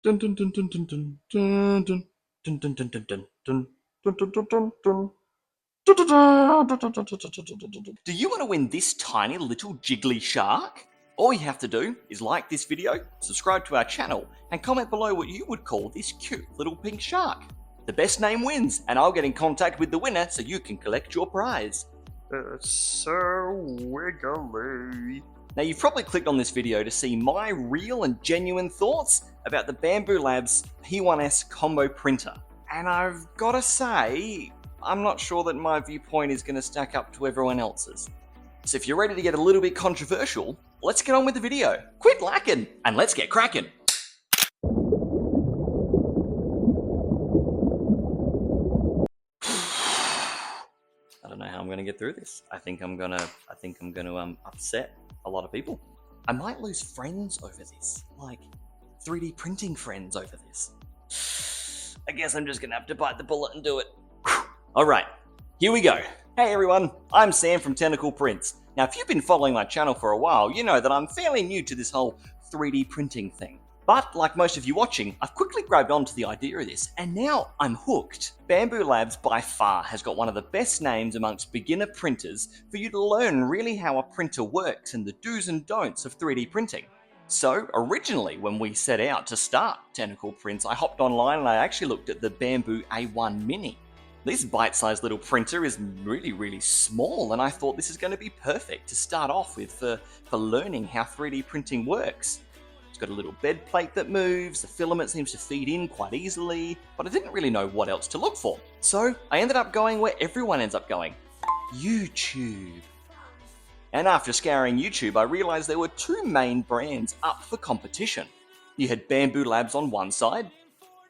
Dun, dun, dun, dun, dun, dun, dun, dun, dun, dun, dun, dun, dun, dun, dun, dun, dun, dun, dun. Do you want to win this tiny little jiggly shark? All you have to do is like this video, subscribe to our channel, and comment below what you would call this cute little pink shark. The best name wins, and I'll get in contact with the winner so you can collect your prize. So wiggly. Now you've probably clicked on this video to see my real and genuine thoughts about the Bambu Labs P1S combo printer. And I've got to say, I'm not sure that my viewpoint is going to stack up to everyone else's. So if you're ready to get a little bit controversial, let's get on with the video. Quit lacking and let's get cracking. I don't know how I'm going to get through this. I think I'm going to upset a lot of people. I might lose friends over this, like 3D printing friends over this. I guess I'm just going to have to bite the bullet and do it. All right, here we go. Hey everyone, I'm Sam from Tentacle Prints. Now, if you've been following my channel for a while, you know that I'm fairly new to this whole 3D printing thing. But like most of you watching, I've quickly grabbed onto the idea of this, and now I'm hooked. Bambu Labs by far has got one of the best names amongst beginner printers for you to learn really how a printer works and the do's and don'ts of 3D printing. So originally, when we set out to start Tentacle Prints, I hopped online and I actually looked at the Bambu A1 Mini. This bite-sized little printer is really small, and I thought this is going to be perfect to start off with for learning how 3D printing works. It's got a little bed plate that moves, the filament seems to feed in quite easily, but I didn't really know what else to look for. So I ended up going where everyone ends up going, YouTube. And after scouring YouTube, I realized there were two main brands up for competition. You had Bambu Labs on one side,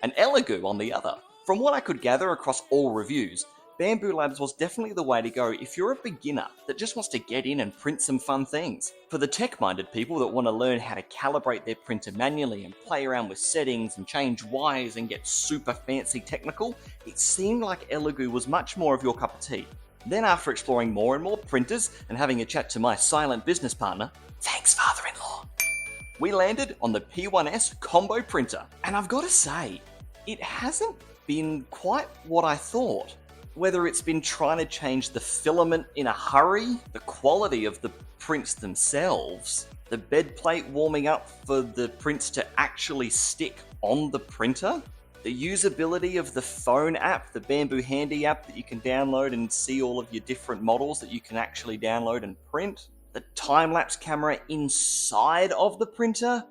and Elegoo on the other. From what I could gather across all reviews, Bambu Labs was definitely the way to go if you're a beginner that just wants to get in and print some fun things. For the tech-minded people that want to learn how to calibrate their printer manually and play around with settings and change wires and get super fancy technical, it seemed like Elegoo was much more of your cup of tea. Then after exploring more and more printers and having a chat to my silent business partner, thanks father-in-law, we landed on the P1S combo printer. And I've got to say, it hasn't been quite what I thought. Whether it's been trying to change the filament in a hurry, the quality of the prints themselves, the bed plate warming up for the prints to actually stick on the printer, the usability of the phone app, the Bambu Handy app that you can download and see all of your different models that you can actually download and print, the time-lapse camera inside of the printer.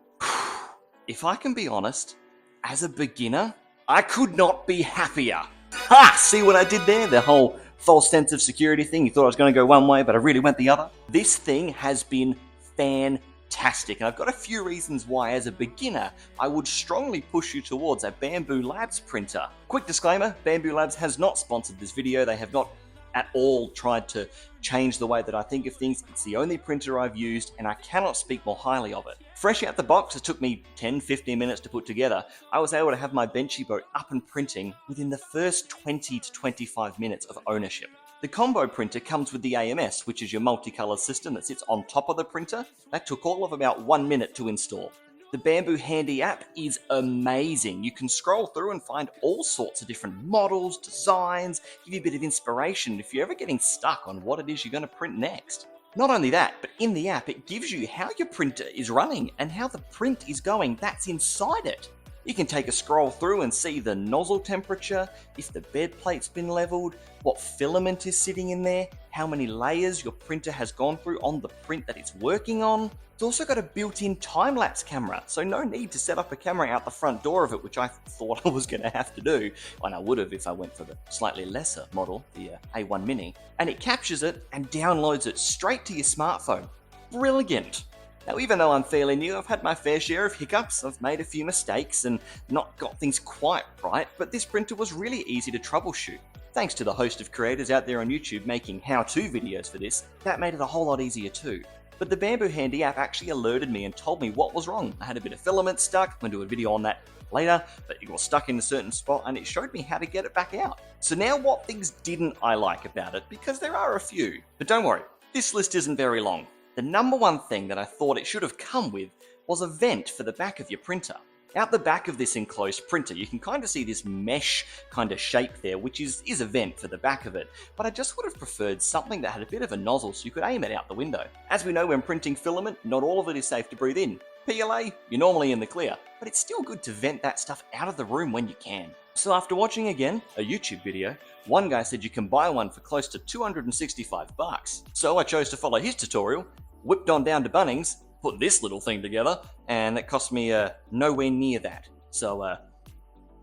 If I can be honest, as a beginner, I could not be happier. Ha! See what I did there? The whole false sense of security thing. You thought I was going to go one way, but I really went the other. This thing has been fantastic, and I've got a few reasons why, as a beginner, I would strongly push you towards a Bambu Labs printer. Quick disclaimer, Bambu Labs has not sponsored this video. They have not at all tried to change the way that I think of things. It's the only printer I've used, and I cannot speak more highly of it. Fresh out the box, it took me 10-15 minutes to put together. I was able to have my Benchy boat up and printing within the first 20 to 25 minutes of ownership. The combo printer comes with the AMS, which is your multicolor system that sits on top of the printer. That took all of about 1 minute to install. The Bambu Handy app is amazing. You can scroll through and find all sorts of different models, designs, give you a bit of inspiration if you're ever getting stuck on what it is you're going to print next. Not only that, but in the app, it gives you how your printer is running and how the print is going. That's inside it. You can take a scroll through and see the nozzle temperature, if the bed plate's been leveled, what filament is sitting in there, how many layers your printer has gone through on the print that it's working on. It's also got a built-in time-lapse camera, so no need to set up a camera out the front door of it, which I thought I was going to have to do, and I would have if I went for the slightly lesser model, the A1 Mini. And it captures it and downloads it straight to your smartphone. Brilliant! Now, even though I'm fairly new, I've had my fair share of hiccups, I've made a few mistakes and not got things quite right, but this printer was really easy to troubleshoot. Thanks to the host of creators out there on YouTube making how-to videos for this, that made it a whole lot easier too. But the Bambu Handy app actually alerted me and told me what was wrong. I had a bit of filament stuck, I'm going to do a video on that later, but it was stuck in a certain spot and it showed me how to get it back out. So now what things didn't I like about it, because there are a few. But don't worry, this list isn't very long. The number one thing that I thought it should have come with was a vent for the back of your printer. Out the back of this enclosed printer, you can kind of see this mesh kind of shape there, which is a vent for the back of it, but I just would have preferred something that had a bit of a nozzle so you could aim it out the window. As we know, when printing filament, not all of it is safe to breathe in. PLA, you're normally in the clear, but it's still good to vent that stuff out of the room when you can. So after watching again a YouTube video, one guy said you can buy one for close to 265 bucks. So I chose to follow his tutorial, whipped on down to Bunnings, put this little thing together, and it cost me nowhere near that. So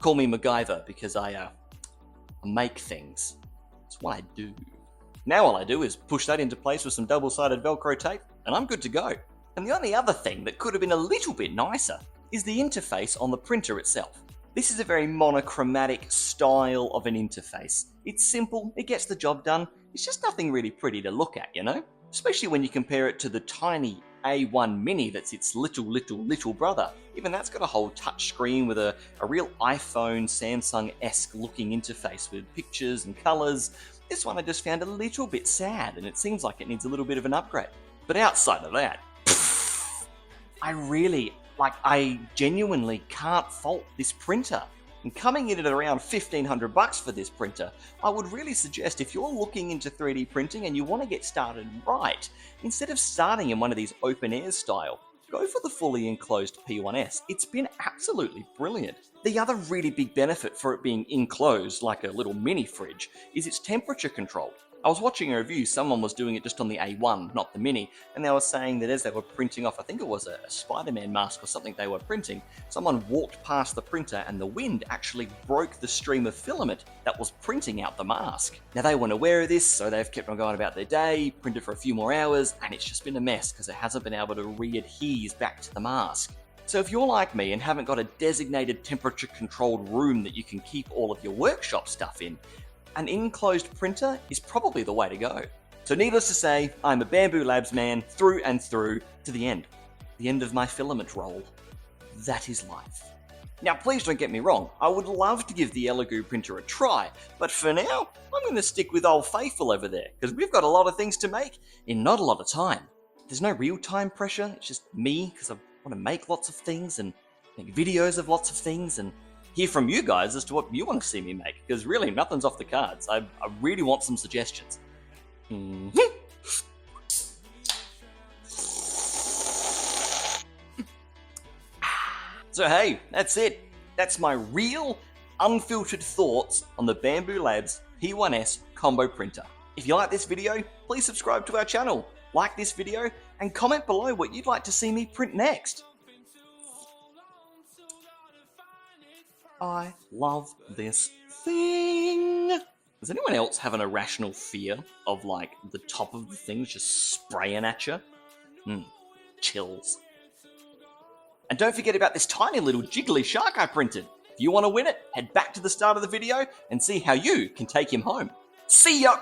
call me MacGyver, because I make things. That's what I do. Now all I do is push that into place with some double-sided Velcro tape, and I'm good to go. And the only other thing that could have been a little bit nicer is the interface on the printer itself. This is a very monochromatic style of an interface. It's simple, it gets the job done, it's just nothing really pretty to look at, you know? Especially when you compare it to the tiny A1 Mini that's its little brother. Even that's got a whole touch screen with a real iPhone, Samsung-esque looking interface with pictures and colours. This one I just found a little bit sad, and it seems like it needs a little bit of an upgrade. But outside of that, I genuinely can't fault this printer. And coming in at around 1,500 bucks for this printer, I would really suggest if you're looking into 3D printing and you want to get started right, instead of starting in one of these open air style, go for the fully enclosed P1S. It's been absolutely brilliant. The other really big benefit for it being enclosed, like a little mini fridge, is it's temperature controlled. I was watching a review, someone was doing it just on the A1, not the Mini, and they were saying that as they were printing off, I think it was a Spider-Man mask or something they were printing, someone walked past the printer and the wind actually broke the stream of filament that was printing out the mask. Now they weren't aware of this, so they've kept on going about their day, printed for a few more hours, and it's just been a mess because it hasn't been able to re-adhere back to the mask. So if you're like me and haven't got a designated temperature controlled room that you can keep all of your workshop stuff in, an enclosed printer is probably the way to go. So needless to say, I'm a Bambu Labs man through and through to the end of my filament roll. That is life. Now please don't get me wrong, I would love to give the Elegoo printer a try, but for now, I'm going to stick with Old Faithful over there, because we've got a lot of things to make in not a lot of time. There's no real time pressure, it's just me, because I want to make lots of things and make videos of lots of things and hear from you guys as to what you want to see me make, because really nothing's off the cards. I really want some suggestions. So hey, that's it. That's my real, unfiltered thoughts on the Bambu Labs P1S combo printer. If you like this video, please subscribe to our channel, like this video, and comment below what you'd like to see me print next. I love this thing. Does anyone else have an irrational fear of like the top of the things just spraying at you? Chills. And don't forget about this tiny little jiggly shark I printed. If you want to win it, head back to the start of the video and see how you can take him home. See ya!